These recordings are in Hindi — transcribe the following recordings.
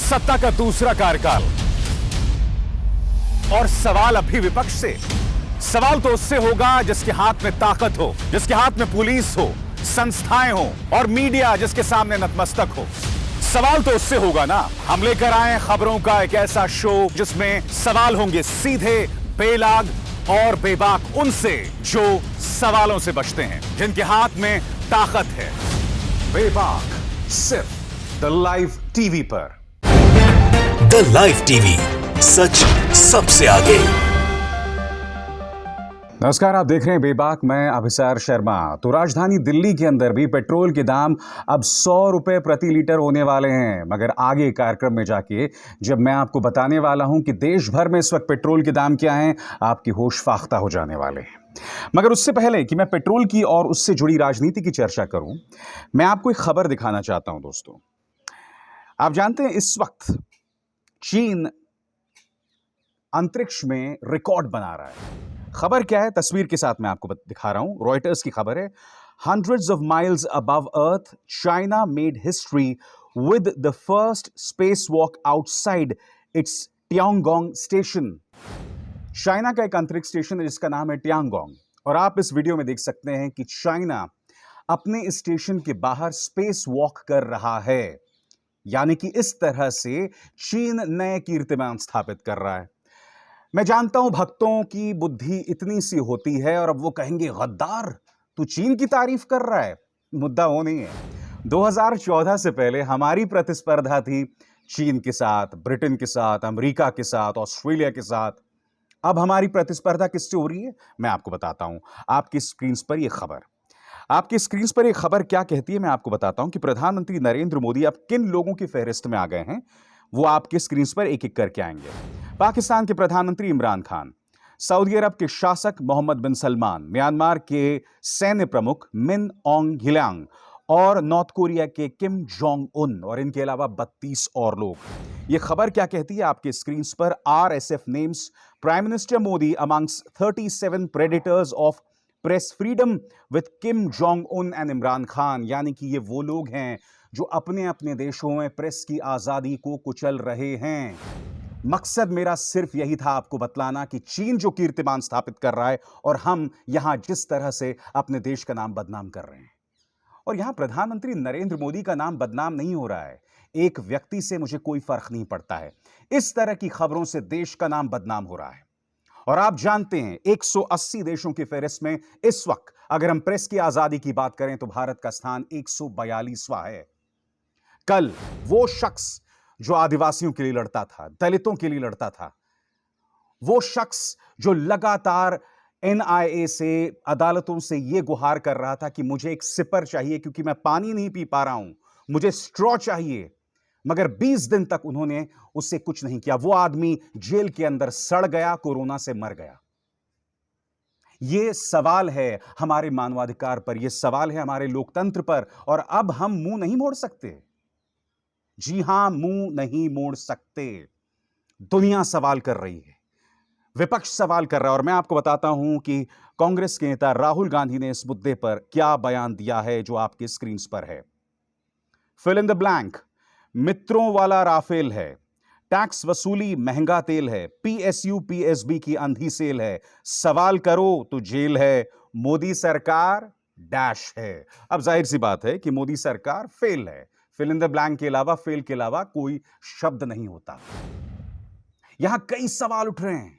सत्ता का दूसरा कार्यकाल। और सवाल अब भी विपक्ष से। सवाल तो उससे होगा जिसके हाथ में ताकत हो, जिसके हाथ में पुलिस हो, संस्थाएं हो और मीडिया जिसके सामने नतमस्तक हो। सवाल तो उससे होगा ना। हम लेकर आए खबरों का एक ऐसा शो जिसमें सवाल होंगे सीधे, बेलाग और बेबाक उनसे जो सवालों से बचते हैं, जिनके हाथ में ताकत है। बेबाक सिर्फ द लाइव टीवी पर। द लाइव टीवी, सच सबसे आगे। नमस्कार, आप देख रहे हैं बेबाक। मैं अभिसार शर्मा। तो राजधानी दिल्ली के अंदर भी पेट्रोल के दाम अब 100 रुपए प्रति लीटर होने वाले हैं। मगर आगे कार्यक्रम में जाके जब मैं आपको बताने वाला हूं कि देश भर में इस वक्त पेट्रोल के दाम क्या हैं, आपकी होश फाख्ता हो जाने वाले हैं। मगर उससे पहले कि मैं पेट्रोल की और उससे जुड़ी राजनीति की चर्चा करूं, मैं आपको एक खबर दिखाना चाहता हूं। दोस्तों, आप जानते हैं इस वक्त चीन अंतरिक्ष में रिकॉर्ड बना रहा है। खबर क्या है, तस्वीर के साथ मैं आपको दिखा रहा हूं। रॉयटर्स की खबर है। Hundreds of miles above Earth, China made history with the first spacewalk outside its Tiangong station. China का एक अंतरिक्ष स्टेशन है जिसका नाम है टियांगोंग। और आप इस वीडियो में देख सकते हैं कि चाइना अपने इस स्टेशन के बाहर स्पेस वॉक कर रहा है। यानी कि इस तरह से चीन नए कीर्तिमान स्थापित कर रहा है। मैं जानता हूं भक्तों की बुद्धि इतनी सी होती है और अब वो कहेंगे, गद्दार, तू चीन की तारीफ कर रहा है। मुद्दा वो नहीं है। 2014 से पहले हमारी प्रतिस्पर्धा थी चीन के साथ, ब्रिटेन के साथ, अमेरिका के साथ, ऑस्ट्रेलिया के साथ। अब हमारी प्रतिस्पर्धा किससे हो रही है, मैं आपको बताता हूं। आपकी स्क्रीन पर यह खबर, आपकी स्क्रीन पर यह खबर क्या कहती है, मैं आपको बताता हूं कि प्रधानमंत्री नरेंद्र मोदी अब किन लोगों की फहरिस्त में आ गए हैं। वो आपके स्क्रीन पर एक एक करके आएंगे। पाकिस्तान के प्रधानमंत्री इमरान खान, सऊदी अरब के शासक मोहम्मद बिन सलमान, म्यांमार के सैन्य प्रमुख मिन ऑन्ग ह्लियांग और नॉर्थ कोरिया के किम जोंग उन, और इनके अलावा 32 और लोग। यह खबर क्या कहती है आपके स्क्रीन पर, RSF names prime minister Modi amongst 37 predators of press freedom with Kim Jong Un and Imran Khan. यानी कि ये वो लोग हैं जो अपने अपने देशों में प्रेस की आजादी को कुचल रहे हैं। मकसद मेरा सिर्फ यही था आपको बतलाना कि चीन जो कीर्तिमान स्थापित कर रहा है और हम यहां जिस तरह से अपने देश का नाम बदनाम कर रहे हैं। और यहां प्रधानमंत्री नरेंद्र मोदी का नाम बदनाम नहीं हो रहा है। एक व्यक्ति से मुझे कोई फर्क नहीं पड़ता है। इस तरह की खबरों से देश का नाम बदनाम हो रहा है। और आप जानते हैं 180 देशों की फहरिस्त में इस वक्त अगर हम प्रेस की आजादी की बात करें तो भारत का स्थान 142वां है। कल वो शख्स जो आदिवासियों के लिए लड़ता था, दलितों के लिए लड़ता था, वो शख्स जो लगातार NIA से, अदालतों से यह गुहार कर रहा था कि मुझे एक सिपर चाहिए क्योंकि मैं पानी नहीं पी पा रहा हूं, मुझे स्ट्रॉ चाहिए, मगर 20 दिन तक उन्होंने उससे कुछ नहीं किया। वो आदमी जेल के अंदर सड़ गया, कोरोना से मर गया। यह सवाल है हमारे मानवाधिकार पर, यह सवाल है हमारे लोकतंत्र पर। और अब हम मुंह नहीं मोड़ सकते। जी हां, मुंह नहीं मोड़ सकते। दुनिया सवाल कर रही है, विपक्ष सवाल कर रहा है। और मैं आपको बताता हूं कि कांग्रेस के नेता राहुल गांधी ने इस मुद्दे पर क्या बयान दिया है जो आपके स्क्रीन पर है। Fill in the blank. मित्रों वाला राफेल है, टैक्स वसूली महंगा तेल है, PSU PSB की अंधी सेल है, सवाल करो तो जेल है, मोदी सरकार डैश है। अब जाहिर सी बात है कि मोदी सरकार फेल है। फिल इन द ब्लैंक के अलावा, फेल के अलावा कोई शब्द नहीं होता। यहां कई सवाल उठ रहे हैं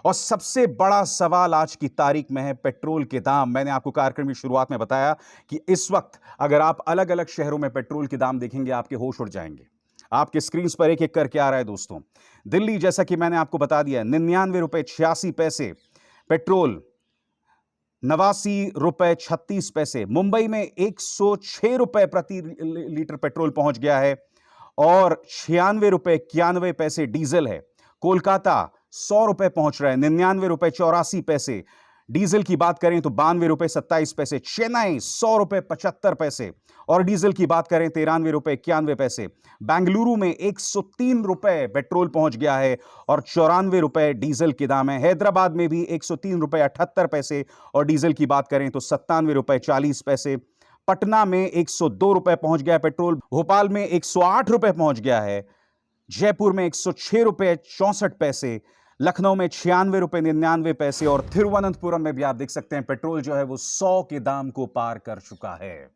और सबसे बड़ा सवाल आज की तारीख में है पेट्रोल के दाम। मैंने आपको कार्यक्रम की शुरुआत में बताया कि इस वक्त अगर आप अलग अलग शहरों में पेट्रोल के दाम देखेंगे, आपके होश उड़ जाएंगे। आपके स्क्रीन पर एक एक करके आ रहा है। दोस्तों, दिल्ली, जैसा कि मैंने आपको बता दिया, 99 रुपए 86 पैसे पेट्रोल, 89 रुपए 36 पैसे। मुंबई में 106 रुपए प्रति लीटर पेट्रोल पहुंच गया है और 96 रुपए 91 पैसे डीजल है। कोलकाता 100 रुपए पहुंच रहा है, 99 रुपए 84 पैसे। डीजल की बात करें तो 92 रुपए 27 पैसे। चेन्नई 100 रुपए 75 पैसे और डीजल की बात करें 93 रुपए 91 पैसे। बेंगलुरु में 103 रुपए पेट्रोल पहुंच गया है और 94 रुपए डीजल के दाम है। हैदराबाद में भी 103 रुपए 78 पैसे और डीजल की बात करें तो 97 रुपए 40 पैसे। पटना में 102 रुपए पहुंच गया है पेट्रोल। भोपाल में 108 रुपए पहुंच गया है जयपुर में 106 रुपए 64 पैसे, लखनऊ में 96 रुपए 99 पैसे और तिरुवनंतपुरम में भी आप देख सकते हैं पेट्रोल जो है वो 100 के दाम को पार कर चुका है।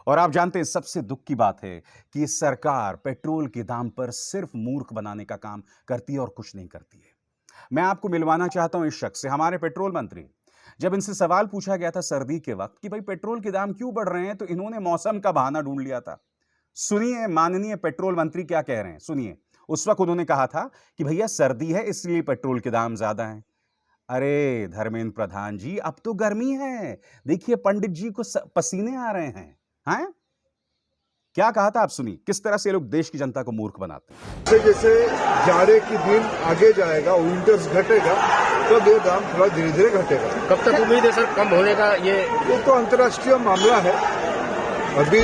और आप जानते हैं सबसे दुख की बात है कि ये सरकार पेट्रोल के दाम पर सिर्फ मूर्ख बनाने का काम करती है और कुछ नहीं करती है। मैं आपको मिलवाना चाहता हूं इस शख्स से, हमारे पेट्रोल मंत्री। जब इनसे सवाल पूछा गया था सर्दी के वक्त कि भाई पेट्रोल के दाम क्यों बढ़ रहे हैं, तो इन्होंने मौसम का बहाना ढूंढ लिया था। सुनिए माननीय पेट्रोल मंत्री क्या कह रहे हैं, सुनिए। उस वक्त उन्होंने कहा था कि भैया सर्दी है इसलिए पेट्रोल के दाम ज्यादा हैं। अरे धर्मेंद्र प्रधान जी, अब तो गर्मी है, देखिए पंडित जी को पसीने आ रहे हैं। हैं? क्या कहा था आप सुनिए, किस तरह से लोग देश की जनता को मूर्ख बनाते हैं। जैसे जैसे जाड़े की दिन आगे जाएगा, विंटर्स घटेगा, तब ये दाम थोड़ा धीरे धीरे घटेगा। कब तक उम्मीद है सर कम होने का? ये तो अंतर्राष्ट्रीय मामला है। अभी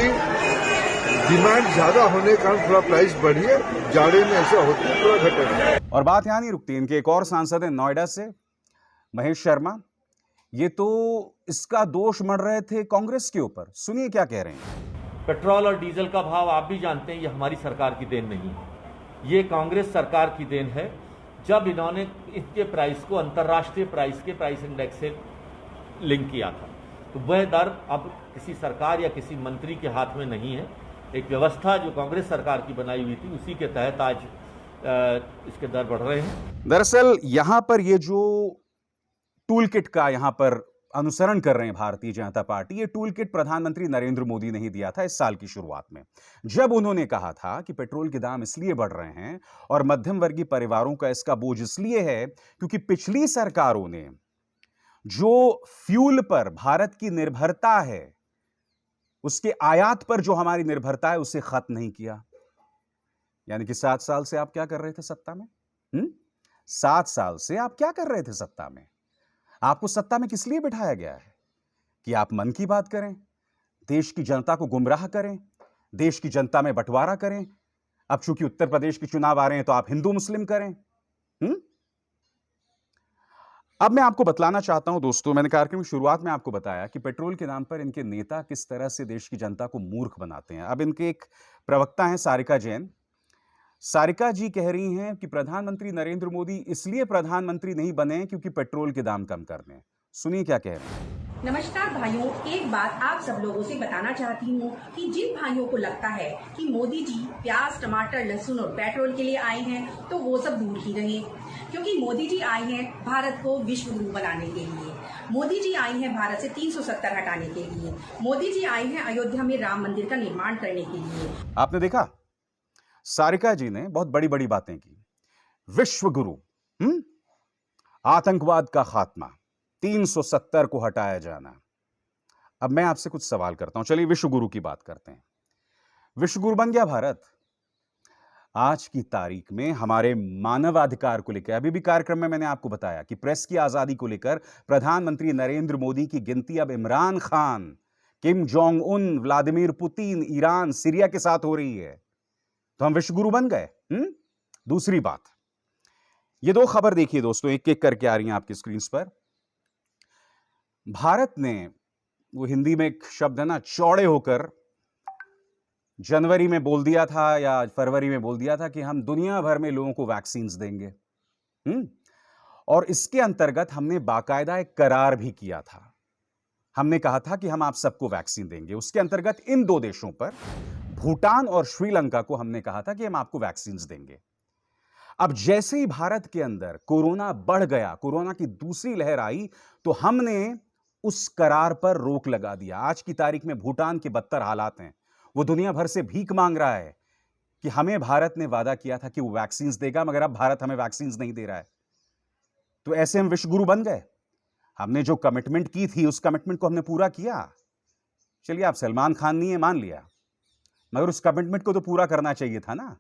डिमांड ज्यादा होने का थोड़ा प्राइस बढ़ी है, जाड़े में ऐसा होता है थोड़ा घटेगा। और बात यहां नहीं रुकती, इनके एक और सांसद है नोएडा से, महेश शर्मा। ये तो इसका दोष मढ़ रहे थे कांग्रेस के ऊपर, सुनिए क्या कह रहे हैं। पेट्रोल और डीजल का भाव आप भी जानते हैं, ये हमारी सरकार की देन नहीं है, ये कांग्रेस सरकार की देन है। जब इन्होंने इसके प्राइस को अंतर्राष्ट्रीय प्राइस के प्राइस इंडेक्स से लिंक किया था, तो वह दर अब किसी सरकार या किसी मंत्री के हाथ में नहीं है। एक व्यवस्था जो कांग्रेस सरकार की बनाई हुई थी, उसी के तहत आज इसके दर बढ़ रहे हैं। दरअसल यहां पर ये जो टूल किट का यहां पर अनुसरण कर रहे हैं भारतीय जनता पार्टी, ये टूल किट प्रधानमंत्री नरेंद्र मोदी ने ही दिया था इस साल की शुरुआत में, जब उन्होंने कहा था कि पेट्रोल के दाम इसलिए बढ़ रहे हैं और मध्यम वर्गीय परिवारों का इसका बोझ इसलिए है क्योंकि पिछली सरकारों ने जो फ्यूल पर भारत की निर्भरता है, उसके आयात पर जो हमारी निर्भरता है, उसे खत्म नहीं किया। यानी कि 7 साल से आप क्या कर रहे थे सत्ता में? 7 साल से आप क्या कर रहे थे सत्ता में? आपको सत्ता में किस लिए बिठाया गया है? कि आप मन की बात करें, देश की जनता को गुमराह करें, देश की जनता में बंटवारा करें। अब चूंकि उत्तर प्रदेश के चुनाव आ रहे हैं तो आप हिंदू मुस्लिम करें। अब मैं आपको बतलाना चाहता हूं दोस्तों, मैंने कार्यक्रम की शुरुआत में आपको बताया कि पेट्रोल के नाम पर इनके नेता किस तरह से देश की जनता को मूर्ख बनाते हैं। अब इनके एक प्रवक्ता हैं सारिका जैन। सारिका जी कह रही हैं कि प्रधानमंत्री नरेंद्र मोदी इसलिए प्रधानमंत्री नहीं बने क्योंकि पेट्रोल के दाम कम कर दें। सुनिए क्या कह रहे हैं। नमस्कार भाइयों, एक बात आप सब लोगों से बताना चाहती हूँ कि जिन भाइयों को लगता है कि मोदी जी प्याज, टमाटर, लहसुन और पेट्रोल के लिए आए हैं, तो वो सब दूर ही रहे, क्योंकि मोदी जी आए हैं भारत को विश्व गुरु बनाने के लिए। मोदी जी आए हैं भारत से 370 हटाने के लिए। मोदी जी आए हैं अयोध्या में राम मंदिर का निर्माण करने के लिए। आपने देखा, सारिका जी ने बहुत बड़ी बड़ी बातें की। विश्व गुरु, आतंकवाद का खात्मा, 370 को हटाया जाना। अब मैं आपसे कुछ सवाल करता हूं, चलिए विश्व गुरु की बात करते हैं। विश्व गुरु बन गया भारत। आज की तारीख में हमारे मानवाधिकार को लेकर, अभी भी कार्यक्रम में मैंने आपको बताया कि प्रेस की आजादी को लेकर प्रधानमंत्री नरेंद्र मोदी की गिनती अब Imran Khan, Kim Jong Un, Vladimir Putin, Iran, Syria के साथ हो रही है। तो हम विश्व गुरु बन गए। दूसरी बात, ये 2 खबर देखिए दोस्तों, एक एक करके आ रही हैं आपकी स्क्रीन पर। भारत ने, वो हिंदी में एक शब्द है ना, चौड़े होकर जनवरी में बोल दिया था या फरवरी में बोल दिया था कि हम दुनिया भर में लोगों को वैक्सीन देंगे। और इसके अंतर्गत हमने बाकायदा एक करार भी किया था। हमने कहा था कि हम आप सबको वैक्सीन देंगे। उसके अंतर्गत इन 2 देशों पर, भूटान और श्रीलंका को, हमने कहा था कि हम आपको वैक्सीन देंगे। अब जैसे ही भारत के अंदर कोरोना बढ़ गया, कोरोना की दूसरी लहर आई, तो हमने उस करार पर रोक लगा दिया। आज की तारीख में भूटान के बदतर हालात हैं। वो दुनिया भर से भीख मांग रहा है कि हमें भारत ने वादा किया था कि वो वैक्सीन देगा, मगर अब भारत हमें वैक्सीन नहीं दे रहा है। तो ऐसे हम विश्व गुरु बन गए। हमने जो कमिटमेंट की थी, उस कमिटमेंट को हमने पूरा किया। चलिए, आप सलमान खान नहीं है मान लिया, मगर उस कमिटमेंट को तो पूरा करना चाहिए था ना।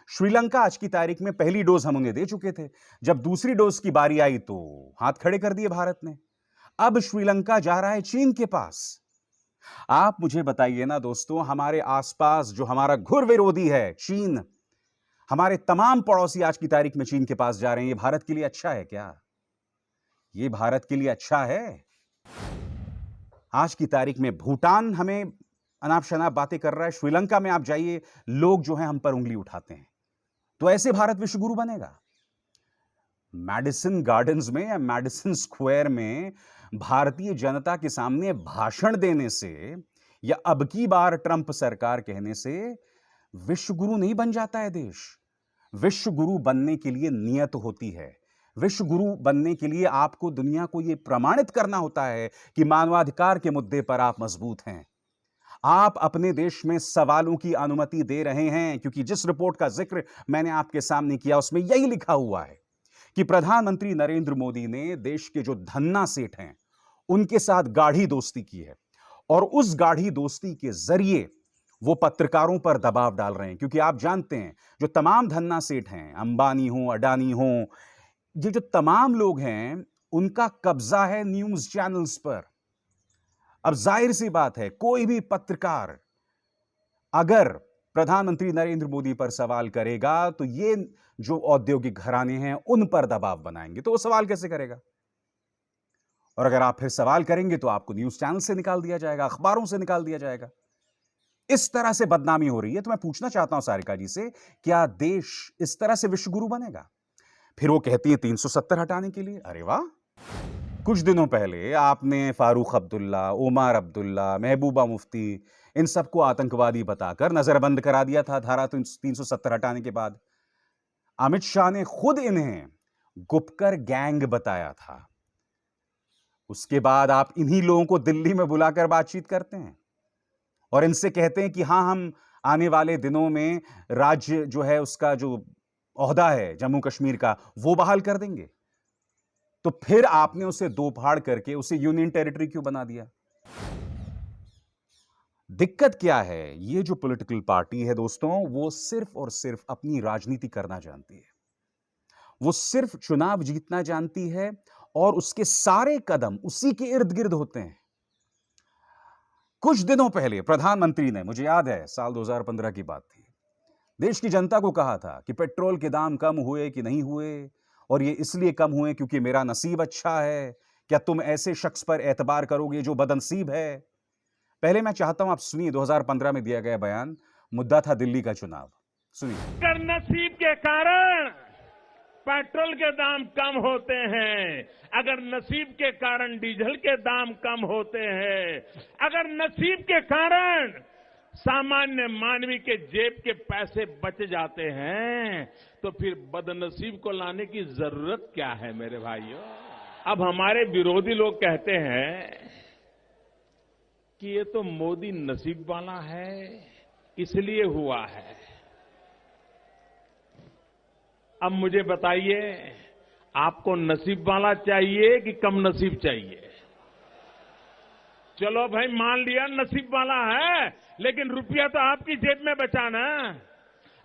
श्रीलंका आज की तारीख में पहली डोज हम उन्हें दे चुके थे। जब दूसरी डोज की बारी आई तो हाथ खड़े कर दिए भारत ने। अब श्रीलंका जा रहा है चीन के पास। आप मुझे बताइए ना दोस्तों, हमारे आसपास जो हमारा घुर विरोधी है चीन, हमारे तमाम पड़ोसी आज की तारीख में चीन के पास जा रहे हैं। ये भारत के लिए अच्छा है क्या? ये भारत के लिए अच्छा है? आज की तारीख में भूटान हमें अनाप शनाप बातें कर रहा है। श्रीलंका में आप जाइए, लोग जो हैं हम पर उंगली उठाते हैं। तो ऐसे भारत विश्व गुरु बनेगा? मैडिसन गार्डन्स में या मैडिसन स्क्वायर में भारतीय जनता के सामने भाषण देने से या अब की बार ट्रंप सरकार कहने से विश्व गुरु नहीं बन जाता है देश। विश्व गुरु बनने के लिए नियत होती है। विश्व गुरु बनने के लिए आपको दुनिया को यह प्रमाणित करना होता है कि मानवाधिकार के मुद्दे पर आप मजबूत हैं। आप अपने देश में सवालों की अनुमति दे रहे हैं, क्योंकि जिस रिपोर्ट का जिक्र मैंने आपके सामने किया उसमें यही लिखा हुआ है कि प्रधानमंत्री नरेंद्र मोदी ने देश के जो धन्ना सेठ हैं उनके साथ गाढ़ी दोस्ती की है, और उस गाढ़ी दोस्ती के जरिए वो पत्रकारों पर दबाव डाल रहे हैं। क्योंकि आप जानते हैं जो तमाम धन्ना सेठ हैं, अंबानी हो, अडानी हो, ये जो तमाम लोग हैं उनका कब्जा है न्यूज चैनल्स पर। अब जाहिर सी बात है, कोई भी पत्रकार अगर प्रधानमंत्री नरेंद्र मोदी पर सवाल करेगा तो ये जो औद्योगिक घराने हैं उन पर दबाव बनाएंगे, तो वो सवाल कैसे करेगा? और अगर आप फिर सवाल करेंगे तो आपको न्यूज चैनल से निकाल दिया जाएगा, अखबारों से निकाल दिया जाएगा। इस तरह से बदनामी हो रही है। तो मैं पूछना चाहता हूं सारिका जी से, क्या देश इस तरह से विश्व गुरु बनेगा? फिर वो कहती है 370 हटाने के लिए। अरे वाह, कुछ दिनों पहले आपने फारूक अब्दुल्ला, उमर अब्दुल्ला, महबूबा मुफ्ती, इन सबको आतंकवादी बताकर नजरबंद करा दिया था धारा 370 हटाने के बाद। अमित शाह ने खुद इन्हें गुपकर गैंग बताया था। उसके बाद आप इन्हीं लोगों को दिल्ली में बुलाकर बातचीत करते हैं और इनसे कहते हैं कि हां, हम आने वाले दिनों में राज्य जो है उसका जो ओहदा है जम्मू कश्मीर का वो बहाल कर देंगे। तो फिर आपने उसे दो फाड़ करके उसे यूनियन टेरिटरी क्यों बना दिया? दिक्कत क्या है? ये जो पॉलिटिकल पार्टी है दोस्तों, वो सिर्फ और सिर्फ अपनी राजनीति करना जानती है। वो सिर्फ चुनाव जीतना जानती है और उसके सारे कदम उसी के इर्द गिर्द होते हैं। कुछ दिनों पहले प्रधानमंत्री ने, मुझे याद है साल 2015 की बात थी, देश की जनता को कहा था कि पेट्रोल के दाम कम हुए कि नहीं हुए, और ये इसलिए कम हुए क्योंकि मेरा नसीब अच्छा है। क्या तुम ऐसे शख्स पर एतबार करोगे जो बदनसीब है? पहले मैं चाहता हूं आप सुनिए 2015 में दिया गया बयान। मुद्दा था दिल्ली का चुनाव। सुनिए। अगर नसीब के कारण पेट्रोल के दाम कम होते हैं, अगर नसीब के कारण डीजल के दाम कम होते हैं, अगर नसीब के कारण सामान्य मानवी के जेब के पैसे बच जाते हैं, तो फिर बदनसीब को लाने की जरूरत क्या है मेरे भाइयों? अब हमारे विरोधी लोग कहते हैं कि ये तो मोदी नसीब वाला है इसलिए हुआ है। अब मुझे बताइए, आपको नसीब वाला चाहिए कि कम नसीब चाहिए? चलो भाई, मान लिया नसीब वाला है, लेकिन रुपया तो आपकी जेब में बचा ना।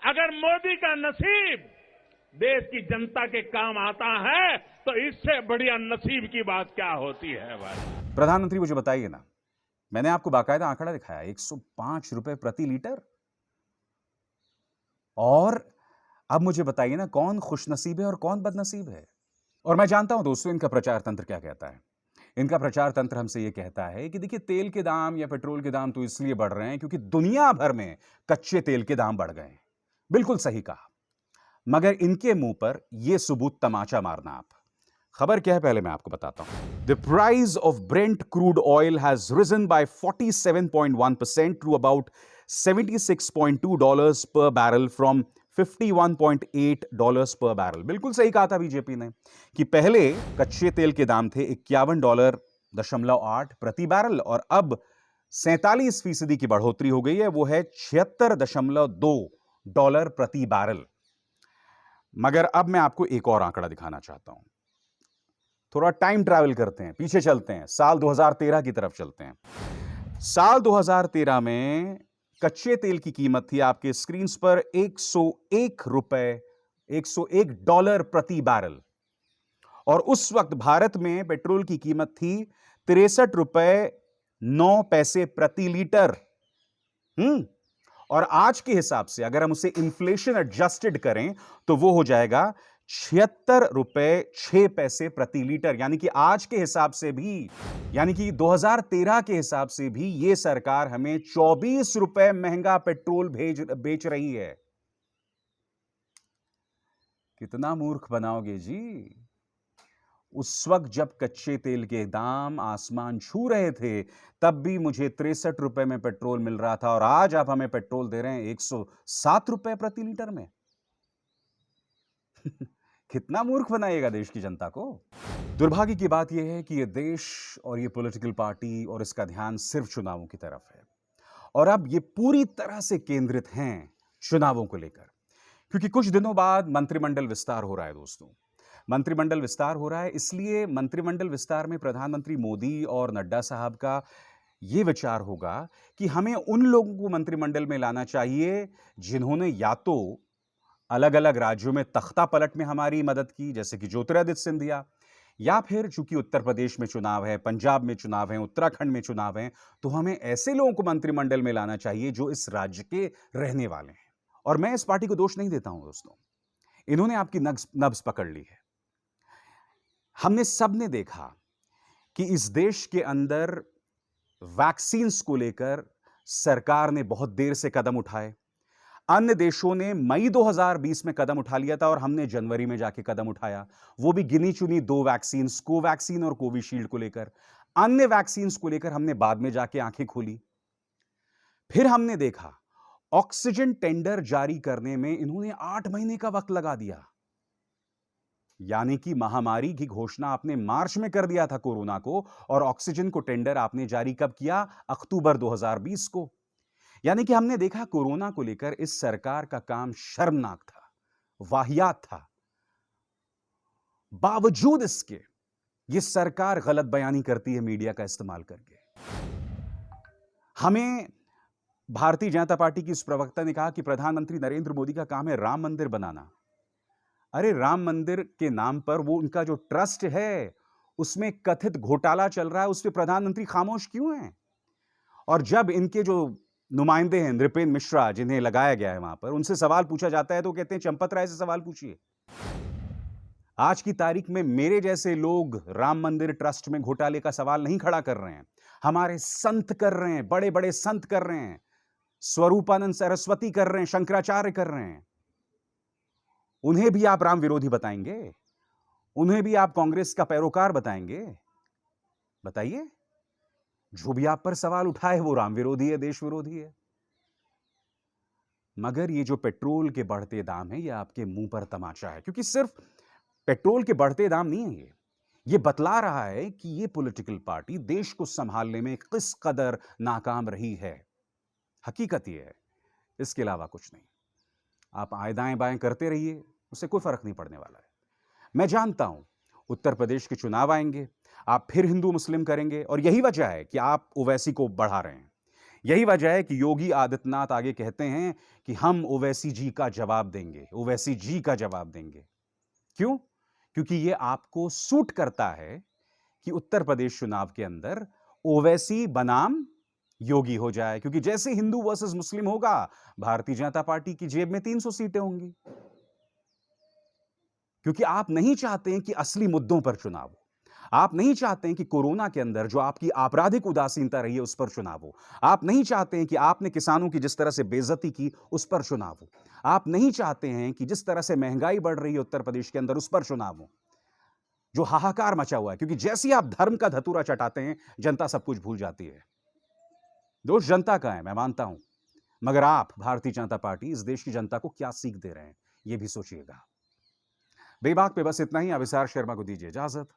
अगर मोदी का नसीब देश की जनता के काम आता है तो इससे बढ़िया नसीब की बात क्या होती है भाई? प्रधानमंत्री मुझे बताइए ना, मैंने आपको बाकायदा आंकड़ा दिखाया, 105 रुपए प्रति लीटर। और अब मुझे बताइए ना, कौन खुशनसीब है और कौन बदनसीब है? और मैं जानता हूं दोस्तों इनका प्रचार तंत्र क्या कहता है। इनका प्रचार तंत्र हमसे यह कहता है कि देखिए, तेल के दाम या पेट्रोल के दाम तो इसलिए बढ़ रहे हैं क्योंकि दुनिया भर में कच्चे तेल के दाम बढ़ गए हैं। बिल्कुल सही कहा, मगर इनके मुंह पर यह सबूत तमाचा मारना आप। खबर क्या है पहले मैं आपको बताता हूं। The price of Brent crude oil has risen by 47.1% to about $76.2 per barrel from $51.8 पर बैरल। बिल्कुल सही कहा था बीजेपी ने कि पहले कच्चे तेल के दाम थे $51.8 प्रति बैरल, और अब 47% की बढ़ोतरी हो गई है, वो है $76.2 प्रति बैरल। मगर अब मैं आपको एक और आंकड़ा दिखाना चाहता हूं। थोड़ा टाइम ट्रैवल करते हैं, पीछे चलते हैं, साल 2013 की तरफ चलते हैं। साल 2013 में कच्चे तेल की कीमत थी आपके स्क्रीन पर $101 प्रति बैरल, और उस वक्त भारत में पेट्रोल की कीमत थी ₹63.09 प्रति लीटर। और आज के हिसाब से अगर हम उसे इन्फ्लेशन एडजस्टेड करें तो वो हो जाएगा ₹76.06 प्रति लीटर, यानी कि आज के हिसाब से भी, यानी कि 2013 के हिसाब से भी ये सरकार हमें ₹24 महंगा पेट्रोल बेच रही है। कितना मूर्ख बनाओगे जी? उस वक्त जब कच्चे तेल के दाम आसमान छू रहे थे, तब भी मुझे ₹63 में पेट्रोल मिल रहा था, और आज आप हमें पेट्रोल दे रहे हैं ₹107 प्रति लीटर में। कितना मूर्ख बनाइएगा देश की जनता को? दुर्भाग्य की बात यह है कि ये देश और ये पॉलिटिकल पार्टी और इसका ध्यान सिर्फ चुनावों की तरफ है, और अब ये पूरी तरह से केंद्रित हैं चुनावों को लेकर, क्योंकि कुछ दिनों बाद मंत्रिमंडल विस्तार हो रहा है दोस्तों। मंत्रिमंडल विस्तार हो रहा है, इसलिए मंत्रिमंडल विस्तार में प्रधानमंत्री मोदी और नड्डा साहब का यह विचार होगा कि हमें उन लोगों को मंत्रिमंडल में लाना चाहिए जिन्होंने या तो अलग अलग राज्यों में तख्ता पलट में हमारी मदद की, जैसे कि ज्योतिरादित्य सिंधिया, या फिर चूंकि उत्तर प्रदेश में चुनाव है, पंजाब में चुनाव है, उत्तराखंड में चुनाव है, तो हमें ऐसे लोगों को मंत्रिमंडल में लाना चाहिए जो इस राज्य के रहने वाले हैं। और मैं इस पार्टी को दोष नहीं देता हूं दोस्तों, इन्होंने आपकी नब्ज पकड़ ली है। हमने सबने देखा कि इस देश के अंदर वैक्सीन को लेकर सरकार ने बहुत देर से कदम उठाए। अन्य देशों ने मई 2020 में कदम उठा लिया था और हमने जनवरी में जाके कदम उठाया, वो भी गिनी चुनी 2 वैक्सीन, कोवैक्सीन और कोविशील्ड को लेकर। अन्य वैक्सीन को लेकर हमने बाद में जाके आंखें खोली। फिर हमने देखा ऑक्सीजन टेंडर जारी करने में इन्होंने 8 महीने का वक्त लगा दिया, यानी कि महामारी की घोषणा आपने मार्च में कर दिया था कोरोना को, और ऑक्सीजन को टेंडर आपने जारी कब किया? अक्टूबर 2020 को। यानी कि हमने देखा कोरोना को लेकर इस सरकार का काम शर्मनाक था, वाहियात था। बावजूद इसके यह सरकार गलत बयानी करती है मीडिया का इस्तेमाल करके। हमें भारतीय जनता पार्टी की उस प्रवक्ता ने कहा कि प्रधानमंत्री नरेंद्र मोदी का काम है राम मंदिर बनाना। अरे राम मंदिर के नाम पर वो उनका जो ट्रस्ट है उसमें कथित घोटाला चल रहा है, उस पर प्रधानमंत्री खामोश क्यों हैं? और जब इनके जो नुमाइंदे हैं नृपेंद्र मिश्रा, जिन्हें लगाया गया है वहां पर, उनसे सवाल पूछा जाता है तो कहते हैं चंपत राय से सवाल पूछिए। आज की तारीख में मेरे जैसे लोग राम मंदिर ट्रस्ट में घोटाले का सवाल नहीं खड़ा कर रहे हैं, हमारे संत कर रहे हैं, बड़े बड़े संत कर रहे हैं, स्वरूपानंद सरस्वती कर रहे हैं, शंकराचार्य कर रहे हैं। उन्हें भी आप राम विरोधी बताएंगे? उन्हें भी आप कांग्रेस का पैरोकार बताएंगे? बताइए, जो भी आप पर सवाल उठाए वो राम विरोधी है, देश विरोधी है। मगर ये जो पेट्रोल के बढ़ते दाम है, ये आपके मुंह पर तमाचा है, क्योंकि सिर्फ पेट्रोल के बढ़ते दाम नहीं है ये बतला रहा है कि ये पॉलिटिकल पार्टी देश को संभालने में किस कदर नाकाम रही है। हकीकत ये है, इसके अलावा कुछ नहीं। आप आए दाएं बाएं करते रहिए, उससे कोई फर्क नहीं पड़ने वाला है। मैं जानता हूं उत्तर प्रदेश के चुनाव आएंगे, आप फिर हिंदू मुस्लिम करेंगे, और यही वजह है कि आप ओवैसी को बढ़ा रहे हैं। यही वजह है कि योगी आदित्यनाथ आगे कहते हैं कि हम ओवैसी जी का जवाब देंगे, ओवैसी जी का जवाब देंगे। क्यों? क्योंकि ये आपको सूट करता है कि उत्तर प्रदेश चुनाव के अंदर ओवैसी बनाम योगी हो जाए, क्योंकि जैसे हिंदू वर्सेस मुस्लिम होगा, भारतीय जनता पार्टी की जेब में 300 सीटें होंगी। क्योंकि आप नहीं चाहते हैं कि असली मुद्दों पर चुनाव हो। आप नहीं चाहते हैं कि कोरोना के अंदर जो आपकी आपराधिक उदासीनता रही है उस पर चुनाव हो। आप नहीं चाहते हैं कि आपने किसानों की जिस तरह से बेइज्जती की उस पर चुनाव हो। आप नहीं चाहते हैं कि जिस तरह से महंगाई बढ़ रही है उत्तर प्रदेश के अंदर उस पर चुनाव हो, जो हाहाकार मचा हुआ है। क्योंकि जैसे ही आप धर्म का धतूरा चटाते हैं, जनता सब कुछ भूल जाती है। दोष जनता का है, मैं मानता हूं, मगर आप भारतीय जनता पार्टी इस देश की जनता को क्या सीख दे रहे हैं, यह भी सोचिएगा। बेबाक पे बस इतना ही। अभिसार शर्मा को दीजिए इजाजत।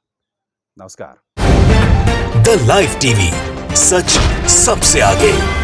नमस्कार। द लाइव टीवी, सच सबसे आगे।